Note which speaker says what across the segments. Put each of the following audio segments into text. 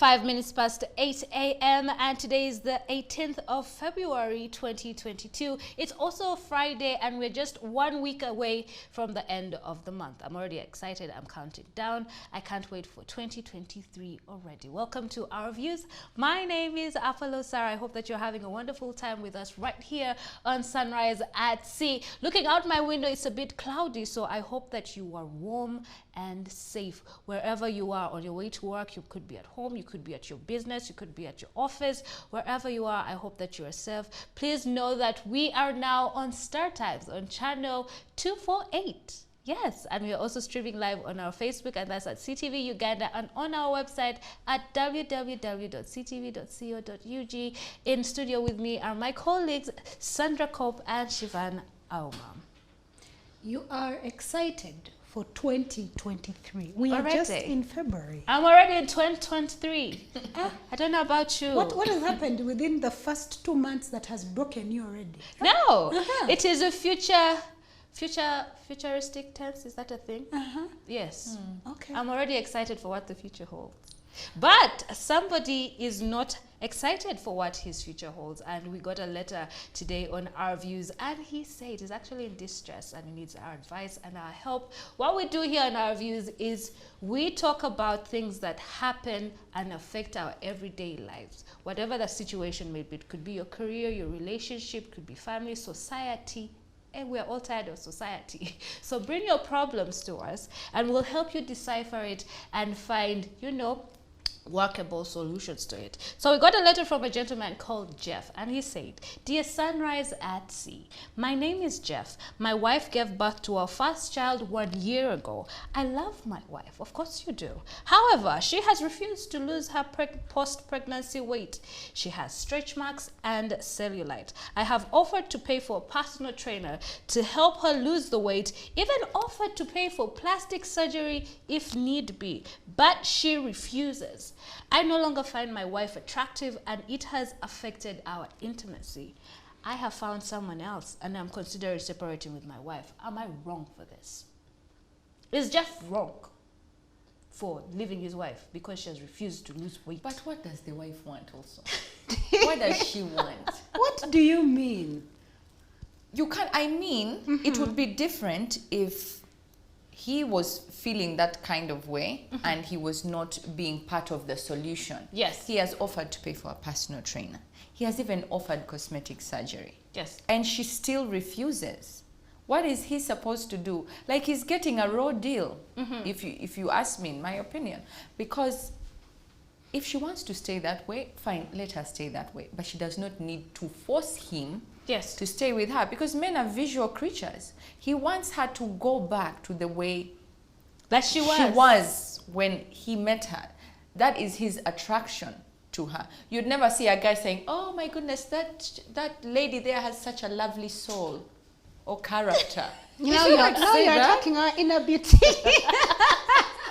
Speaker 1: 5 minutes past 8 a.m. and today is the 18th of February 2022. It's also Friday and we're just 1 week away from the end of the month. I'm already excited. I'm counting down. I can't wait for 2023 already. Welcome to our views. My name is Apollo Sarah. I hope that you're having a wonderful time with us right here on Sunrise at Sea. Looking out my window, it's a bit cloudy, so I hope that you are warm and safe wherever you are. On your way to work, you could be at home, you could be at your business, you could be at your office. Wherever you are, I hope that you are safe. Please know that we are now on Star Times on channel 248. Yes, and we are also streaming live on our Facebook, and that's at SEETv Uganda, and on our website at www.seetv.co.ug. In studio with me are my colleagues Sandra Cope and Shivan Auma.
Speaker 2: You are excited for 2023. We
Speaker 1: Already?
Speaker 2: are just in February.
Speaker 1: I'm already in 2023. I don't know about you.
Speaker 2: What has happened within the first 2 months that has broken you already?
Speaker 1: No, it is a futuristic tense. Is that a thing? Yes.
Speaker 2: Okay.
Speaker 1: I'm already excited for what the future holds. But somebody is not excited for what his future holds, and we got a letter today on our views, and he said he's actually in distress and he needs our advice and our help. What we do here on our views is we talk about things that happen and affect our everyday lives, whatever the situation may be. It could be your career, your relationship, could be family, society, and we're all tired of society. So bring your problems to us and we'll help you decipher it and find, workable solutions to it. So we got a letter from a gentleman called Jeff, and he said, "Dear Sunrise at Sea, my name is Jeff. My wife gave birth to our first child 1 year ago. I love my wife, of course you do. However, she has refused to lose her post-pregnancy weight. She has stretch marks and cellulite. I have offered to pay for a personal trainer to help her lose the weight, even offered to pay for plastic surgery if need be, but she refuses. I no longer find my wife attractive and it has affected our intimacy. I have found someone else and I'm considering separating with my wife. Am I wrong for this? Is Jeff wrong for leaving his wife because she has refused to lose weight?"
Speaker 3: But what does the wife want also? What does she want?
Speaker 2: What do you mean?
Speaker 3: It would be different if he was feeling that kind of way and he was not being part of the solution.
Speaker 1: Yes.
Speaker 3: He has offered to pay for a personal trainer. He has even offered cosmetic surgery.
Speaker 1: Yes.
Speaker 3: And she still refuses. What is he supposed to do? Like, he's getting a raw deal, if you ask me, in my opinion. Because if she wants to stay that way, fine, let her stay that way. But she does not need to force him to stay with her, because men are visual creatures. He wants her to go back to the way
Speaker 1: that she
Speaker 3: was when he met her. That is his attraction to her. You'd never see a guy saying, "Oh my goodness, that lady there has such a lovely soul or character."
Speaker 2: Now you're attacking our inner beauty.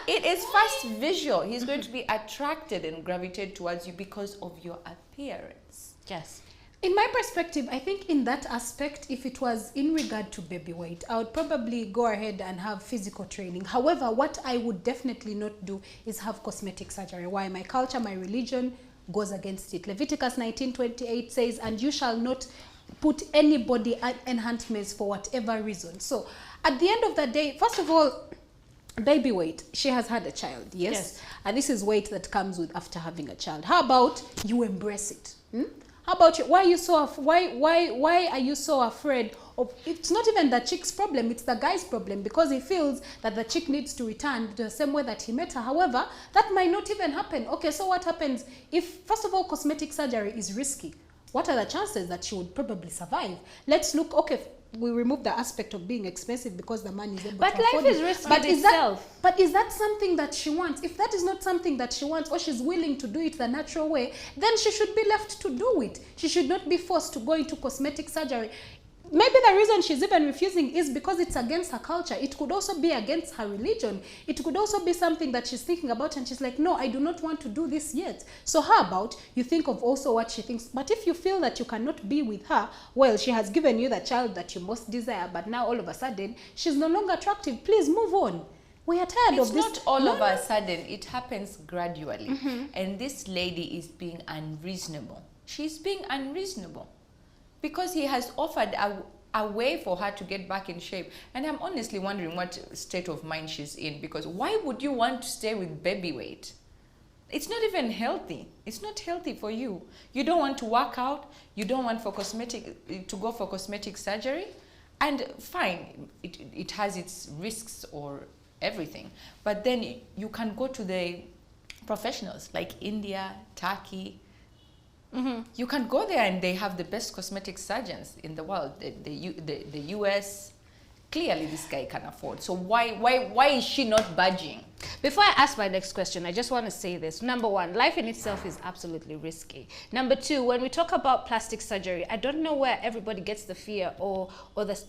Speaker 3: It is first visual. He's going to be attracted and gravitate towards you because of your appearance.
Speaker 1: Yes.
Speaker 2: In my perspective, I think in that aspect, if it was in regard to baby weight, I would probably go ahead and have physical training. However, what I would definitely not do is have cosmetic surgery. Why? My culture, my religion goes against it. Leviticus 19:28 says, "And you shall not put any body enhancements for whatever reason." So at the end of the day, first of all, baby weight, she has had a child, yes? And this is weight that comes with after having a child. How about you embrace it? How about you? Why are you so afraid of? It's not even the chick's problem, it's the guy's problem, because he feels that the chick needs to return to the same way that he met her. However, that might not even happen. Okay, so what happens if, first of all, cosmetic surgery is risky? What are the chances that she would probably survive? Let's look, okay, we remove the aspect of being expensive because the man is able to afford it.
Speaker 1: But life is risky itself.
Speaker 2: But is that something that she wants? If that is not something that she wants, or she's willing to do it the natural way, then she should be left to do it. She should not be forced to go into cosmetic surgery. Maybe the reason she's even refusing is because it's against her culture. It could also be against her religion. It could also be something that she's thinking about and she's like, "No, I do not want to do this yet." So how about you think of also what she thinks? But if you feel that you cannot be with her, well, she has given you the child that you most desire, but now all of a sudden she's no longer attractive. Please move on. We are tired
Speaker 3: It's
Speaker 2: of this.
Speaker 3: not all of a sudden. It happens gradually. And this lady is being unreasonable. She's being unreasonable because he has offered a way for her to get back in shape. And I'm honestly wondering what state of mind she's in, because why would you want to stay with baby weight? It's not even healthy. It's not healthy for you. You don't want to work out. You don't want to go for cosmetic surgery. And fine, it has its risks or everything. But then you can go to the professionals like India, Turkey. You can go there and they have the best cosmetic surgeons in the world. The US, clearly this guy can afford. So why is she not budging?
Speaker 1: Before I ask my next question, I just want to say this. Number one, life in itself is absolutely risky. Number two, when we talk about plastic surgery, I don't know where everybody gets the fear or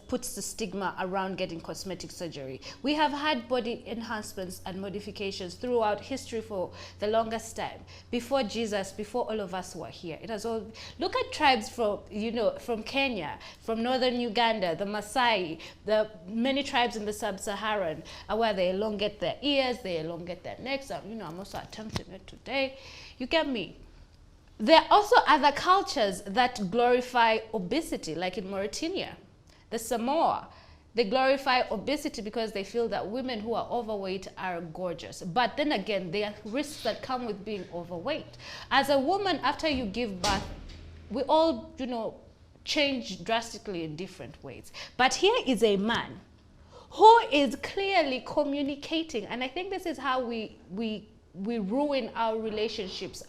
Speaker 1: puts the stigma around getting cosmetic surgery. We have had body enhancements and modifications throughout history for the longest time. Before Jesus, before all of us were here. It has all, look at tribes from Kenya, from northern Uganda, the Maasai, the many tribes in the sub-Saharan, where they elongate their ears, they elongate their necks. I'm also attempting it today. You get me? There are also other cultures that glorify obesity, like in Mauritania, the Samoa. They glorify obesity because they feel that women who are overweight are gorgeous. But then again, there are risks that come with being overweight. As a woman, after you give birth, we all, change drastically in different ways. But here is a man who is clearly communicating, and I think this is how we ruin our relationships,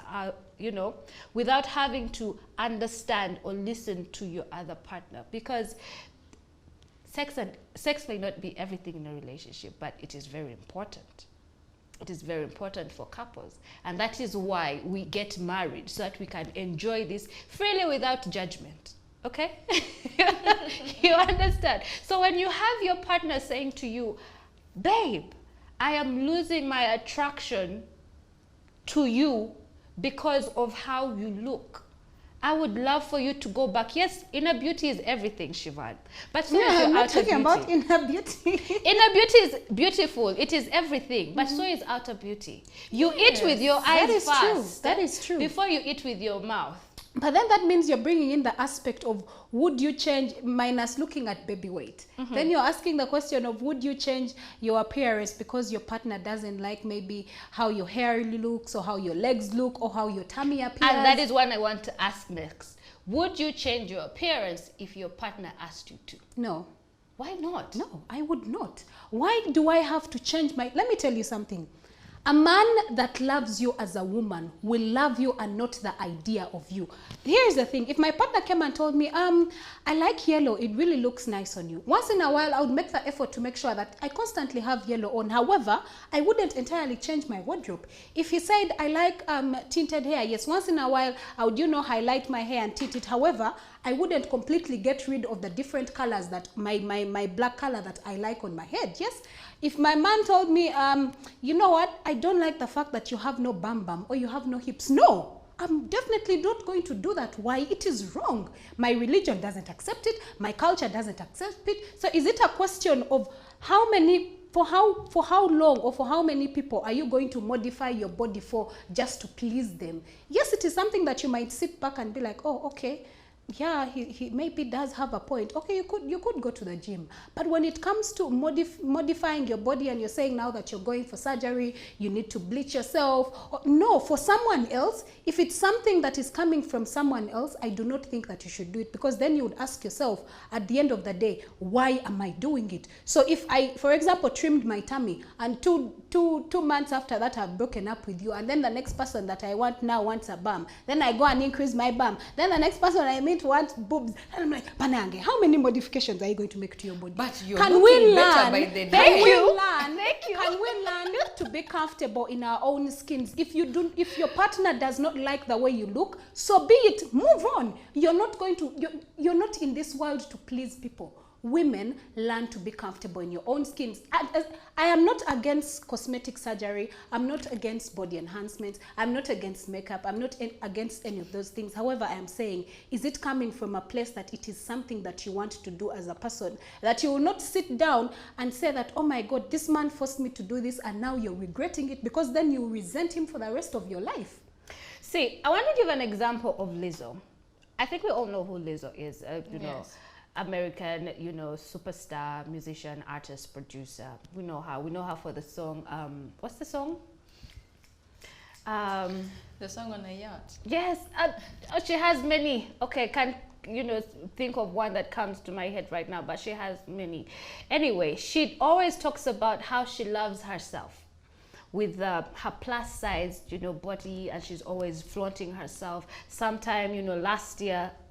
Speaker 1: without having to understand or listen to your other partner, because sex may not be everything in a relationship, but it is very important. It is very important for couples, and that is why we get married, so that we can enjoy this freely without judgment. Okay? You understand? So when you have your partner saying to you, babe, I am losing my attraction to you because of how you look. I would love for you to go back. Yes, inner beauty is everything, Shivan. But so is your
Speaker 2: I'm not
Speaker 1: outer
Speaker 2: talking
Speaker 1: beauty.
Speaker 2: about inner beauty.
Speaker 1: Inner beauty is beautiful. It is everything. But so is outer beauty. You eat with your eyes
Speaker 2: That is
Speaker 1: first.
Speaker 2: true. That is true.
Speaker 1: Before you eat with your mouth.
Speaker 2: But then that means you're bringing in the aspect of would you change, minus looking at baby weight. Then you're asking the question of would you change your appearance because your partner doesn't like maybe how your hair looks or how your legs look or how your tummy appears.
Speaker 1: And that is what I want to ask next. Would you change your appearance if your partner asked you to?
Speaker 2: No.
Speaker 1: Why not?
Speaker 2: No, I would not. Why do I have to change my... Let me tell you something. A man that loves you as a woman will love you and not the idea of you. Here's the thing. If my partner came and told me, I like yellow, it really looks nice on you. Once in a while, I would make the effort to make sure that I constantly have yellow on. However, I wouldn't entirely change my wardrobe. If he said, I like tinted hair, yes, once in a while, I would, highlight my hair and tint it. However, I wouldn't completely get rid of the different colors that my black color that I like on my head. Yes. If my man told me, you know what, I don't like the fact that you have no bum bum or you have no hips. No, I'm definitely not going to do that. Why? It is wrong. My religion doesn't accept it. My culture doesn't accept it. So is it a question of how many, for how long or for how many people are you going to modify your body for just to please them? Yes, it is something that you might sit back and be like, oh, okay. Yeah, he maybe does have a point. Okay, you could go to the gym. But when it comes to modifying your body and you're saying now that you're going for surgery, you need to bleach yourself. No, for someone else, if it's something that is coming from someone else, I do not think that you should do it, because then you would ask yourself at the end of the day, why am I doing it? So if I, for example, trimmed my tummy and two months after that I've broken up with you, and then the next person that I want now wants a bum, then I go and increase my bum, then the next person I meet wants boobs, and I'm like, Panange, how many modifications are you going to make to your body?
Speaker 3: But you're looking better by the day.
Speaker 1: Thank you.
Speaker 2: Can we learn to be comfortable in our own skins? If your partner does not like the way you look, so be it. Move on. You're not in this world to please people. women learn to be comfortable in your own skins. I am not against cosmetic surgery. I'm not against body enhancement. I'm not against makeup. I'm not against any of those things. However, I am saying, is it coming from a place that it is something that you want to do as a person, that you will not sit down and say that, oh my God, this man forced me to do this, and now you're regretting it, because then you resent him for the rest of your life.
Speaker 1: See, I want to give an example of Lizzo. I think we all know who Lizzo is, you know, American, you know, superstar, musician, artist, producer. We know her. We know her for the song, what's the song?
Speaker 3: The song on a yacht.
Speaker 1: Yes, she has many. Okay, can't, you know, think of one that comes to my head right now, but she has many. Anyway, she always talks about how she loves herself with her plus size, you know, body, and she's always flaunting herself. Sometime, you know,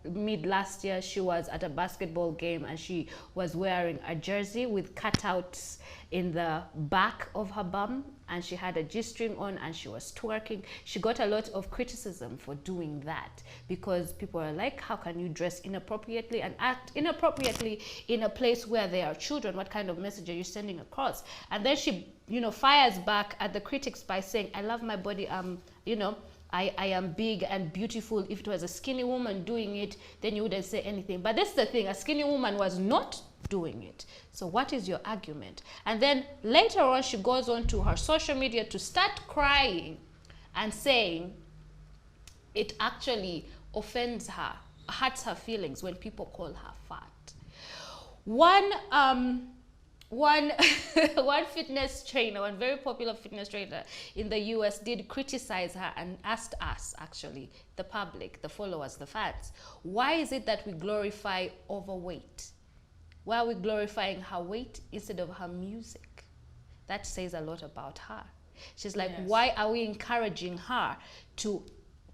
Speaker 1: mid last year, she was at a basketball game and she was wearing a jersey with cutouts in the back of her bum, and she had a G-string on and she was twerking. She got a lot of criticism for doing that, because people are like, how can you dress inappropriately and act inappropriately in a place where there are children? What kind of message are you sending across? And then she, you know, fires back at the critics by saying, I love my body, you know, I am big and beautiful. If it was a skinny woman doing it, then you wouldn't say anything. But that's the thing, a skinny woman was not doing it. So what is your argument? And then later on, she goes on to her social media to start crying and saying it actually offends her, hurts her feelings when people call her fat. One fitness trainer, one very popular fitness trainer in the US, did criticize her and asked us, actually, the public, the followers, the fans, why is it that we glorify overweight? Why are we glorifying her weight instead of her music? That says a lot about her. She's like, why are we encouraging her to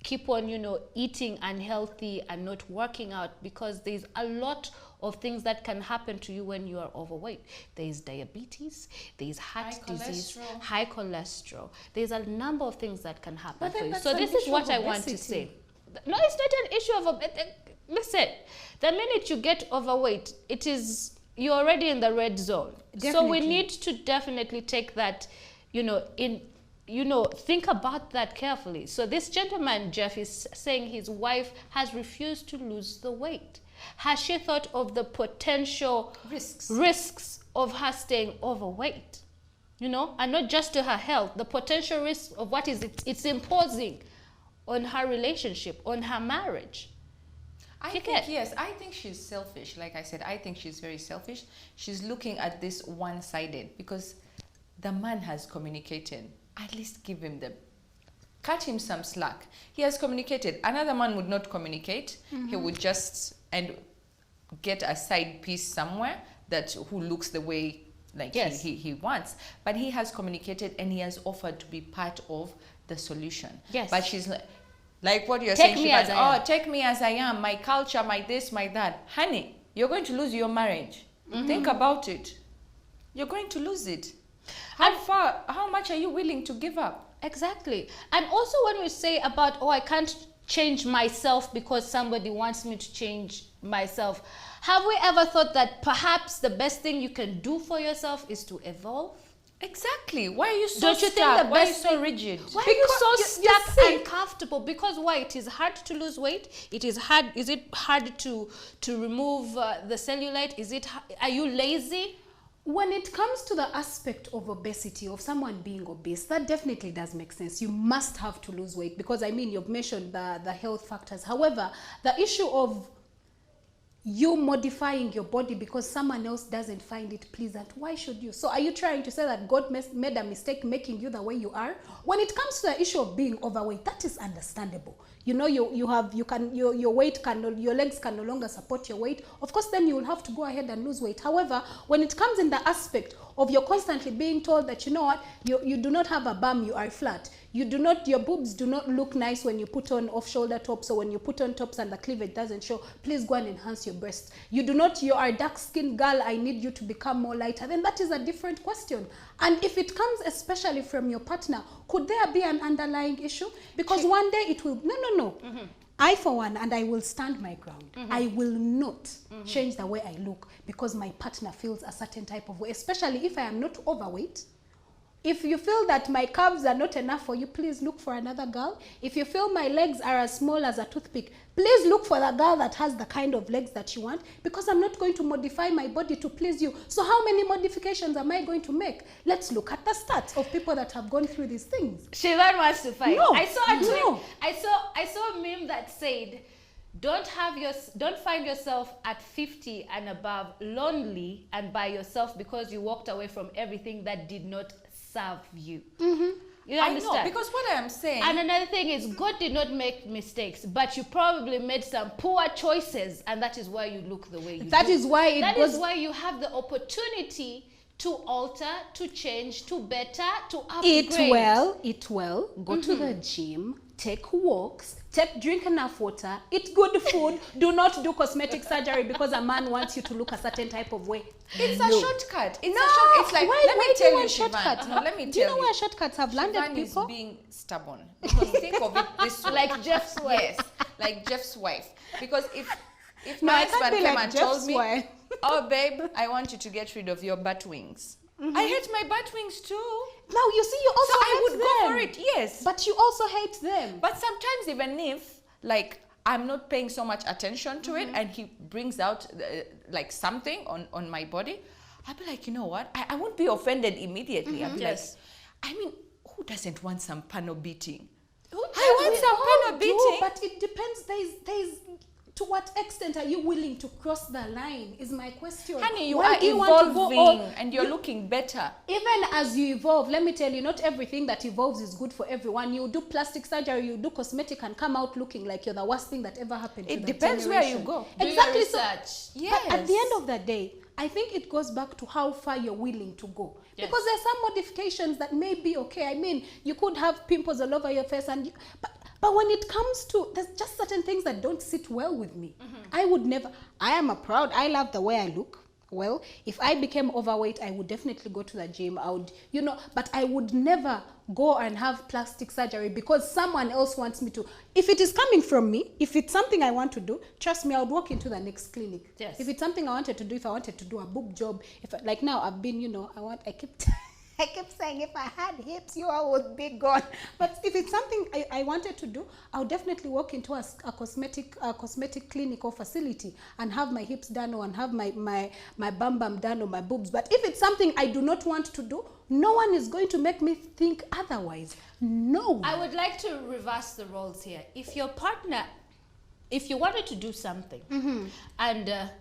Speaker 1: keep on, you know, eating unhealthy and not working out? Because there's a lot of things that can happen to you when you are overweight. There's diabetes, there's heart disease, high cholesterol. There's a number of things that can happen for you. So this is what I want to say. No, it's not an issue of listen, the minute you get overweight, it is, you're already in the red zone. Definitely. So we need to definitely take that, you know, think about that carefully. So this gentleman, Jeff, is saying his wife has refused to lose the weight. Has she thought of the potential risks of her staying overweight? You know, and not just to her health, the potential risk of what is it's imposing on her relationship, on her marriage.
Speaker 3: I think she's selfish. Like I said, I think she's very selfish. She's looking at this one-sided, because the man has communicated. At least give him cut him some slack. He has communicated. Another man would not communicate. He would just get a side piece somewhere who looks the way like he wants. But he has communicated and he has offered to be part of the solution. Yes. But she's like what you're saying. Take me as I am. My culture, my this, my that. Honey, you're going to lose your marriage. Think about it. You're going to lose it. How much are you willing to give up?
Speaker 1: Exactly. And also when we say about, I can't change myself because somebody wants me to change myself, have we ever thought that perhaps the best thing you can do for yourself is to evolve?
Speaker 3: Exactly. Why are you so
Speaker 1: Don't you
Speaker 3: stuck?
Speaker 1: think the
Speaker 3: Why
Speaker 1: best
Speaker 3: are you so rigid?
Speaker 1: Why are you so stuck and comfortable? Because why? It is hard to lose weight. It is hard. Is it hard to remove the cellulite? Are you lazy?
Speaker 2: When it comes to the aspect of obesity, of someone being obese, that definitely does make sense. You must have to lose weight, because I mean, you've mentioned the health factors. However, the issue of you modifying your body because someone else doesn't find it pleasant, why should you? So are you trying to say that God made a mistake making you the way you are? When it comes to the issue of being overweight, that is understandable. You know, your weight your legs can no longer support your weight. Of course, then you will have to go ahead and lose weight. However, when it comes in the aspect of you're constantly being told that, you know what, you do not have a bum, you are flat. Your boobs do not look nice when you put on off-shoulder tops, or when you put on tops and the cleavage doesn't show, please go and enhance your breasts. You are a dark-skinned girl, I need you to become more lighter. Then that is a different question. And if it comes especially from your partner, could there be an underlying issue? Because one day it will, no. I, for one, and I will stand my ground, I will not change the way I look because my partner feels a certain type of way, especially if I am not overweight. If you feel that my calves are not enough for you, please look for another girl. If you feel my legs are as small as a toothpick, please look for the girl that has the kind of legs that you want, because I'm not going to modify my body to please you. So how many modifications am I going to make? Let's look at the stats of people that have gone through these things.
Speaker 1: Shivan wants to fight.
Speaker 2: No,
Speaker 1: I saw a tweet.
Speaker 2: no.
Speaker 1: I saw a meme that said, don't find yourself at 50 and above lonely and by yourself because you walked away from everything that did not serve you. You understand?
Speaker 3: I know, because what I am saying...
Speaker 1: And another thing is, God did not make mistakes, but you probably made some poor choices, and that is why you look the way you do.
Speaker 2: That is why
Speaker 1: is why you have the opportunity to alter, to change, to better, to upgrade.
Speaker 2: Eat well, go to the gym, take walks, drink enough water, eat good food. Do not do cosmetic surgery because a man wants you to look a certain type of way.
Speaker 3: It's a shortcut.
Speaker 2: It's
Speaker 3: like,
Speaker 2: why,
Speaker 3: let me tell you,
Speaker 2: shortcuts?
Speaker 3: Shivan. No, let me tell you.
Speaker 2: Do you know where shortcuts have landed
Speaker 3: Shivan
Speaker 2: people?
Speaker 3: is being stubborn. Because think of it this way.
Speaker 1: Like Jeff's wife.
Speaker 3: Yes, like Jeff's wife. Because if
Speaker 2: No,
Speaker 3: my
Speaker 2: I can't
Speaker 3: husband
Speaker 2: be
Speaker 3: came
Speaker 2: like
Speaker 3: and
Speaker 2: Jeff's
Speaker 3: told me,
Speaker 2: wife.
Speaker 3: oh babe, I want you to get rid of your butt wings. I hate my butt wings too.
Speaker 2: Now you see, you also
Speaker 3: So
Speaker 2: hate
Speaker 3: I would go
Speaker 2: them.
Speaker 3: for it, yes.
Speaker 2: But you also hate them.
Speaker 3: But sometimes even if, like, I'm not paying so much attention to it and he brings out, like, something on my body, I'll be like, you know what? I won't be offended immediately. I'll be like, I mean, who doesn't want some panel beating? I want some panel beating.
Speaker 2: But it depends. There's to what extent are you willing to cross the line is my question.
Speaker 3: Honey, you
Speaker 2: Why
Speaker 3: are
Speaker 2: do you want to go
Speaker 3: evolving
Speaker 2: all-
Speaker 3: and you're looking better.
Speaker 2: Even as you evolve, let me tell you, not everything that evolves is good for everyone. You do plastic surgery, you do cosmetic and come out looking like you're the worst thing that ever happened to
Speaker 3: It
Speaker 2: the
Speaker 3: depends where you
Speaker 2: generation.
Speaker 3: go.
Speaker 2: Exactly.
Speaker 1: Do your research.
Speaker 3: Yes.
Speaker 2: But at the end of the day, I think it goes back to how far you're willing to go.
Speaker 1: Yes.
Speaker 2: Because there's some modifications that may be okay. I mean, you could have pimples all over your face, and but when it comes to, there's just certain things that don't sit well with me. I would never, I love the way I look. Well, if I became overweight, I would definitely go to the gym. I would, but I would never go and have plastic surgery because someone else wants me to. If it is coming from me, if it's something I want to do, trust me, I would walk into the next clinic.
Speaker 1: Yes.
Speaker 2: If it's something I wanted to do, if I wanted to do a boob job, like now I've been, I kept saying if I had hips, you all would be gone. But if it's something I wanted to do, I'll definitely walk into a cosmetic clinic or facility and have my hips done or and have my bum done or my boobs. But if it's something I do not want to do, no one is going to make me think otherwise. No.
Speaker 1: I would like to reverse the roles here. If your partner, if you wanted to do something and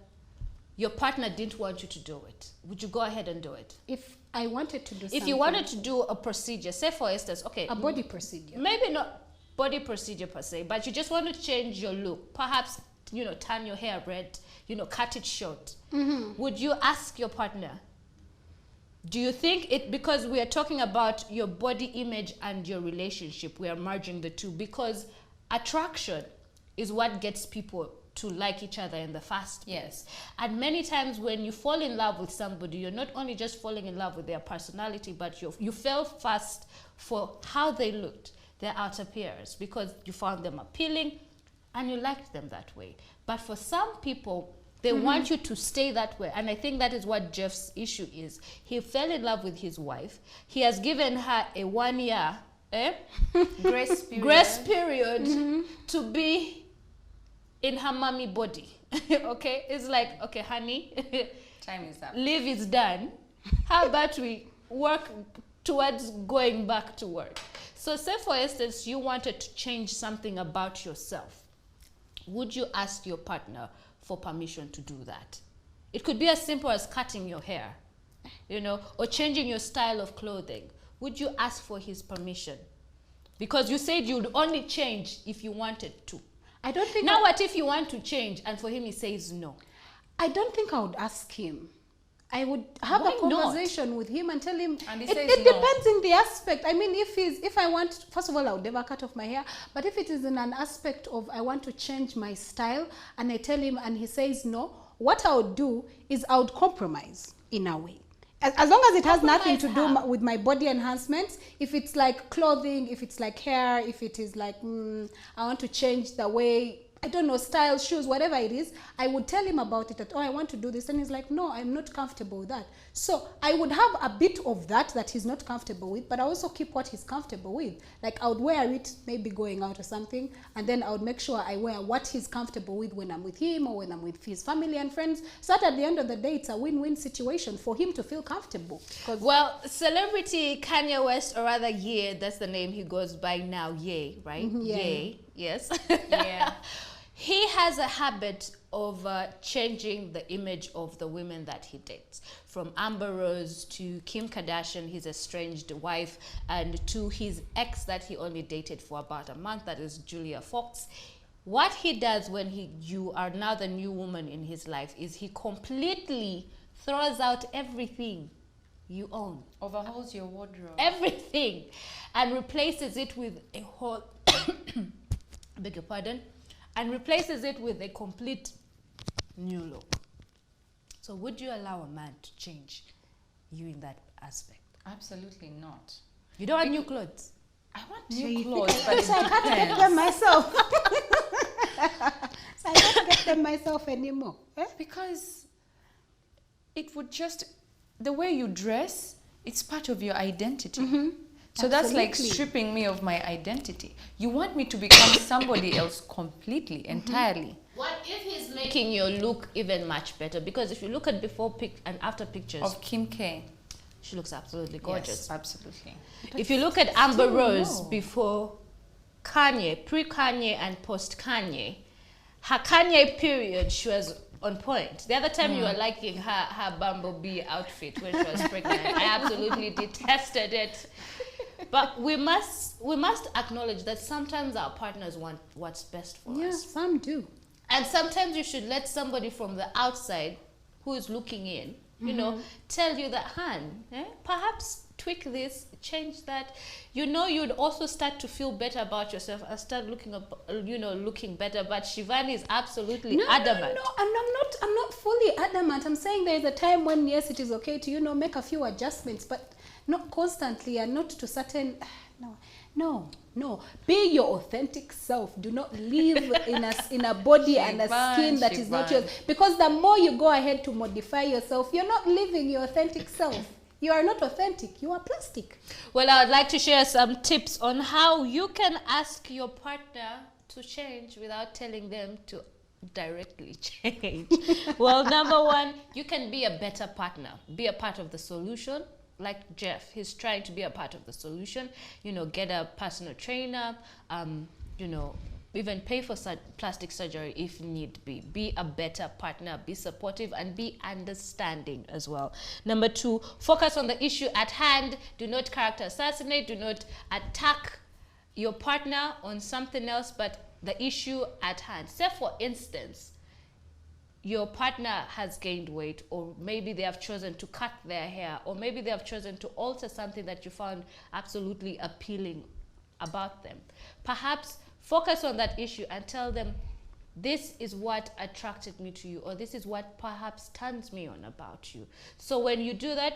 Speaker 1: your partner didn't want you to do it, would you go ahead and do it?
Speaker 2: If I wanted to do something.
Speaker 1: If you wanted to do a procedure, say for instance, okay.
Speaker 2: A body procedure.
Speaker 1: Maybe not body procedure per se, but you just want to change your look. Perhaps, turn your hair red, cut it short. Would you ask your partner? Do you think it, because we are talking about your body image and your relationship, we are merging the two, because attraction is what gets people to like each other in the first place.
Speaker 3: Yes.
Speaker 1: And many times when you fall in love with somebody, you're not only just falling in love with their personality, but you fell first for how they looked, their outer appearance, because you found them appealing and you liked them that way. But for some people, they want you to stay that way. And I think that is what Jeff's issue is. He fell in love with his wife. He has given her a 1 year
Speaker 3: Grace period.
Speaker 1: grace period to be in her mommy body. Okay, it's like, okay, honey,
Speaker 3: Time is up.
Speaker 1: leave is done. How about we work towards going back to work? So say for instance you wanted to change something about yourself. Would you ask your partner for permission to do that? It could be as simple as cutting your hair, or changing your style of clothing. Would you ask for his permission? Because you said you'd only change if you wanted to.
Speaker 2: I don't think.
Speaker 1: Now what if you want to change and for him he says no?
Speaker 2: I don't think I would ask him. I would have
Speaker 1: Why
Speaker 2: a conversation with him and tell him.
Speaker 3: And he
Speaker 2: it
Speaker 3: says
Speaker 2: it
Speaker 3: no.
Speaker 2: depends in the aspect. I mean, if I want, first of all, I would never cut off my hair. But if it is in an aspect of I want to change my style and I tell him and he says no, what I would do is I would compromise in a way. as long as it has nothing to do
Speaker 1: Compromise how?
Speaker 2: with my body enhancements, if it's like clothing, if it's like hair, if it is like, I want to change the way, I don't know, style, shoes, whatever it is, I would tell him about it, that, oh, I want to do this. And he's like, no, I'm not comfortable with that. So I would have a bit of that he's not comfortable with, but I also keep what he's comfortable with. Like I would wear it maybe going out or something, and then I would make sure I wear what he's comfortable with when I'm with him or when I'm with his family and friends. So that at the end of the day, it's a win-win situation for him to feel comfortable.
Speaker 1: Well, celebrity Kanye West, or rather Ye, that's the name he goes by now, Ye, right?
Speaker 2: Mhm, yeah.
Speaker 1: Ye, yes.
Speaker 3: Yeah.
Speaker 1: He has a habit of changing the image of the women that he dates. From Amber Rose to Kim Kardashian, his estranged wife, and to his ex that he only dated for about a month, that is Julia Fox. What he does when you are now the new woman in his life is he completely throws out everything you own.
Speaker 3: Overhauls your wardrobe.
Speaker 1: Everything. And replaces it with a whole, beg your pardon, and replaces it with a complete new look. So would you allow a man to change you in that aspect?
Speaker 3: Absolutely not.
Speaker 1: You don't want new clothes?
Speaker 3: I want
Speaker 2: So
Speaker 3: new
Speaker 2: you
Speaker 3: clothes,
Speaker 2: think
Speaker 3: but it
Speaker 2: so I can't get
Speaker 3: depends.
Speaker 2: them myself. So I can't get them myself anymore. Eh?
Speaker 3: Because it would just, the way you dress, it's part of your identity. So that's like
Speaker 2: Absolutely.
Speaker 3: stripping me of my identity. You want me to become somebody else completely, entirely.
Speaker 1: What if he's making your look even much better? Because if you look at before and after pictures,
Speaker 3: Of Kim K.
Speaker 1: she looks absolutely gorgeous.
Speaker 3: Yes, absolutely.
Speaker 1: If you look at Amber
Speaker 2: Still
Speaker 1: Rose
Speaker 2: no.
Speaker 1: before Kanye, pre-Kanye and post-Kanye, her Kanye period, she was on point. The other time you were liking her bumblebee outfit when she was pregnant. I absolutely detested it. But we must acknowledge that sometimes our partners want what's best for
Speaker 2: Yeah,
Speaker 1: us.
Speaker 2: some do.
Speaker 1: And sometimes you should let somebody from the outside who is looking in, you know, tell you that, perhaps tweak this, change that. You know, you'd also start to feel better about yourself and start looking better. But Shivani is absolutely adamant.
Speaker 2: No, I'm not fully adamant. I'm saying there is a time when, yes, it is okay to, make a few adjustments, but not constantly and not to certain, no. Be your authentic self. Do not live in a body and a skin that is not yours. Because the more you go ahead to modify yourself, you're not living your authentic self. You are not authentic. You are plastic.
Speaker 1: Well, I would like to share some tips on how you can ask your partner to change without telling them to directly change. Well, number one, you can be a better partner. Be a part of the solution. Like Jeff, he's trying to be a part of the solution. Get a personal trainer, even pay for plastic surgery if need be. Be a better partner, be supportive, and be understanding as well. Number two, focus on the issue at hand. Do not character assassinate. Do not attack your partner on something else, but the issue at hand. Say, for instance, your partner has gained weight, or maybe they have chosen to cut their hair, or maybe they have chosen to alter something that you found absolutely appealing about them. Perhaps focus on that issue and tell them, this is what attracted me to you, or this is what perhaps turns me on about you. So when you do that,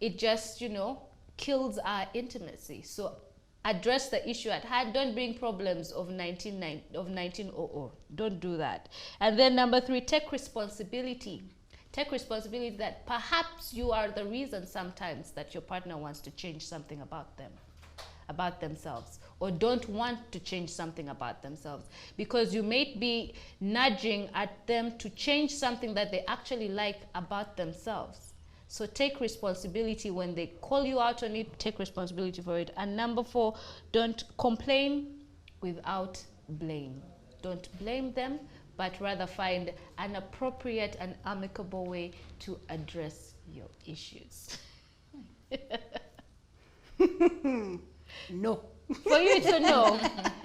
Speaker 1: it just, kills our intimacy. So address the issue at hand. Don't bring problems of 1900. Don't do that. And then number three, take responsibility. Take responsibility that perhaps you are the reason sometimes that your partner wants to change something about themselves, or don't want to change something about themselves, because you may be nudging at them to change something that they actually like about themselves. So take responsibility when they call you out on it. Take responsibility for it. And number four, don't complain without blame. Don't blame them, but rather find an appropriate and amicable way to address your issues.
Speaker 2: No.
Speaker 1: For you to know,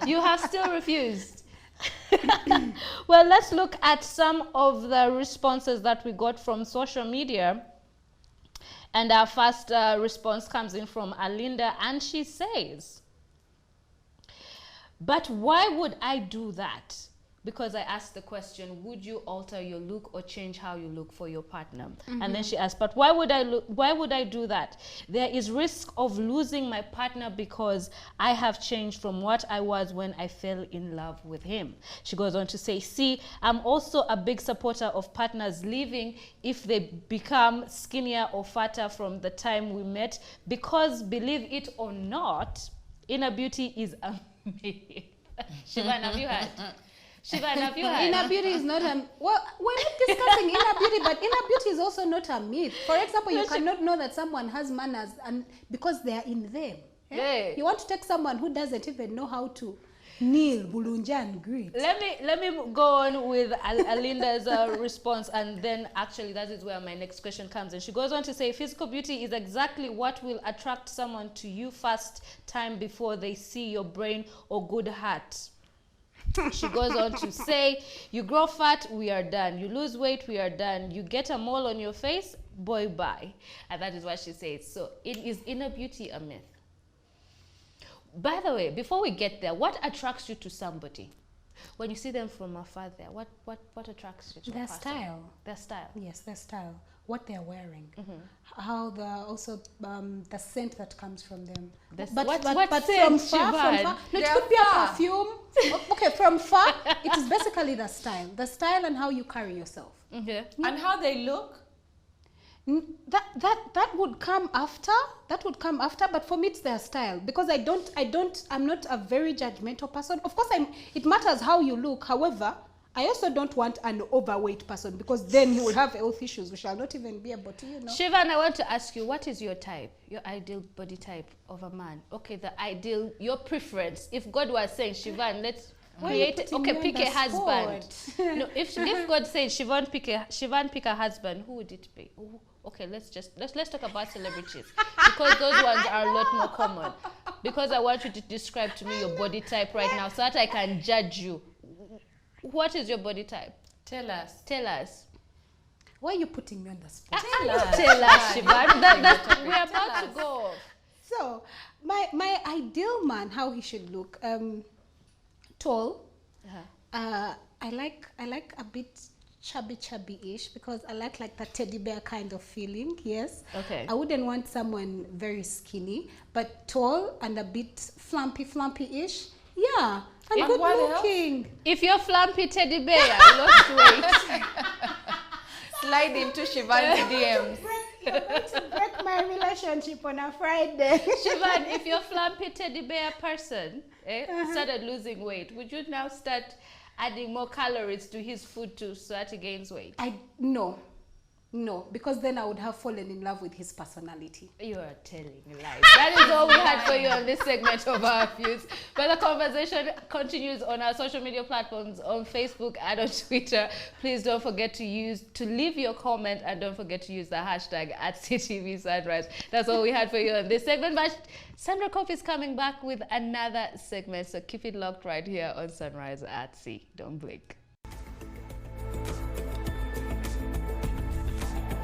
Speaker 1: you have still refused. Well, let's look at some of the responses that we got from social media. And our first response comes in from Alinda, and she says, "But why would I do that? because I asked the question, would you alter your look or change how you look for your partner? And then she asked, but why would I do that? There is risk of losing my partner because I have changed from what I was when I fell in love with him. She goes on to say, see, I'm also a big supporter of partners leaving if they become skinnier or fatter from the time we met, because believe it or not, inner beauty is a myth. Shivan, have you heard? Shivan, have you heard?
Speaker 2: Inner beauty is not a... Well, we're not discussing inner beauty, but inner beauty is also not a myth. For example, you cannot know that someone has manners and because they are in them.
Speaker 1: Yeah.
Speaker 2: You want to take someone who doesn't even know how to kneel, bulunja, and greet.
Speaker 1: Let me go on with Alinda's response, and then actually that is where my next question comes. And she goes on to say, physical beauty is exactly what will attract someone to you first time before they see your brain or good heart. She goes on to say, you grow fat, we are done. You lose weight, we are done. You get a mole on your face, boy, bye. And that is what she says. So is inner beauty a myth? By the way, before we get there, what attracts you to somebody? When you see them from afar there, what attracts you to
Speaker 2: Their
Speaker 1: a person?
Speaker 2: style.
Speaker 1: Their style.
Speaker 2: Yes, their style. What they're wearing. How the also the scent that comes from them.
Speaker 1: What
Speaker 2: but
Speaker 1: scent,
Speaker 2: from far, no, it could be a perfume. Okay, from far, it is basically the style and how you carry yourself.
Speaker 1: Okay.
Speaker 3: And how they look.
Speaker 2: That would come after. But for me, it's their style, because I'm not a very judgmental person. Of course, it matters how you look. However, I also don't want an overweight person, because then he will have health issues. We shall not even be able to,
Speaker 1: Shivan, I want to ask you, what is your type, your ideal body type of a man? Okay, your preference. If God was saying, Shivan, let's create, pick a husband. No, if God said, Shivan, pick a husband, who would it be? Okay, let's talk about celebrities, because those ones are a lot more common. Because I want you to describe to me your body type right now, so that I can judge you. What is your body type?
Speaker 3: Tell us.
Speaker 2: Why are you putting me on the spot?
Speaker 1: Tell us, Shivan. We're about to go.
Speaker 2: So, my ideal man, how he should look, tall. I like a bit chubby-ish, because I like the teddy bear kind of feeling. Yes.
Speaker 1: Okay.
Speaker 2: I wouldn't want someone very skinny, but tall and a bit flumpy-ish. Yeah. And good looking.
Speaker 1: If you're flumpy teddy bear, you lost weight.
Speaker 3: Slide into Shivan's DMs.
Speaker 2: You're going to break my relationship on a Friday.
Speaker 1: Shivan, if you're flumpy teddy bear person started losing weight, would you now start adding more calories to his food so that he gains weight?
Speaker 2: No, because then I would have fallen in love with his personality. You
Speaker 1: are telling lies. That is all we had for you on this segment of Our Views. But the conversation continues on our social media platforms, on Facebook and on Twitter. Please don't forget to leave your comment, and don't forget to use the hashtag @SEETvSunrise. That's all we had for you on this segment. But Sandra Kopp is coming back with another segment, so keep it locked right here on Sunrise at Sea. Don't blink.